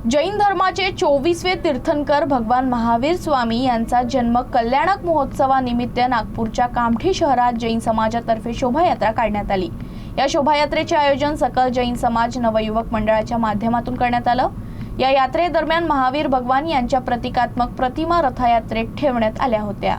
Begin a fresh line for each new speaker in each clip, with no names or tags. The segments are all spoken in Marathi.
जैन धर्माचे 24वे तीर्थंकर भगवान महावीर स्वामी यांचा जन्म कल्याणक महोत्सवानिमित्त नागपूरच्या कामठी शहरात जैन समाजातर्फे शोभायात्रा काढण्यात आली। या शोभायात्रेचे आयोजन सकल जैन समाज नवयुवक मंडळाच्या माध्यमातून करण्यात आलं। या यात्रेदरम्यान महावीर भगवान यांच्या प्रतिकात्मक प्रतिमा रथयात्रेत ठेवण्यात आल्या होत्या।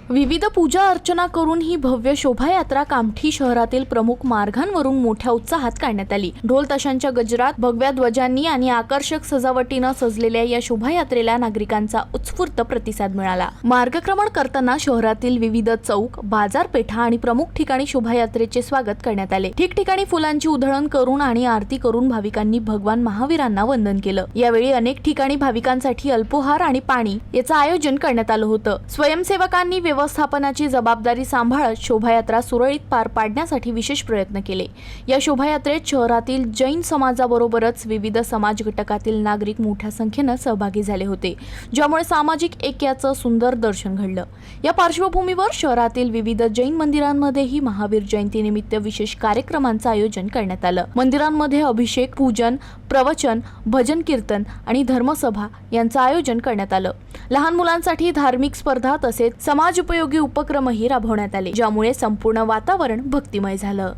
विविध पूजा अर्चना करून ही भव्य शोभायात्रा कामठी शहरातील प्रमुख मार्गांवरून मोठ्या उत्साहात काढण्यात आली। ढोल ताशांच्या गजरात, भगव्या ध्वजांनी आणि आकर्षक सजावटीनं सजलेल्या या शोभायात्रेला नागरिकांचा उत्स्फूर्त प्रतिसाद मिळाला। मार्गक्रमण करताना शहरातील विविध चौक, बाजारपेठा आणि प्रमुख ठिकाणी शोभायात्रेचे स्वागत करण्यात आले। ठिकठिकाणी फुलांची उधळण करून आणि आरती करून भाविकांनी भगवान महावीरांना वंदन केलं। यावेळी अनेक ठिकाणी भाविकांसाठी अल्पोहार आणि पाणी याचं आयोजन करण्यात आलं होतं। स्वयंसेवकांनी व्यवस्थापनाची जबाबदारी सांभाळत शोभायात्रा सुरळीत पार पाडण्यासाठी विशेष प्रयत्न केले। या शोभायात्रेत शहरातील जैन समाजाबरोबरच विविध समाज घटकातील नागरिक मोठ्या संख्येने सहभागी झाले होते, ज्यामुळे सामाजिक ऐक्याचं सुंदर दर्शन घडलं। या पार्श्वभूमीवर शहरातील विविध जैन मंदिरांमध्येही महावीर जयंतीनिमित्त विशेष कार्यक्रमांचं आयोजन करण्यात आलं। मंदिरांमध्ये अभिषेक, पूजन, प्रवचन, भजन कीर्तन आणि धर्मसभा यांचं आयोजन करण्यात आलं। लहान मुलांसाठी धार्मिक स्पर्धा तसेच समाज उपयोगी उपक्रमही राबवण्यात आले, ज्यामुळे संपूर्ण वातावरण भक्तिमय झालं।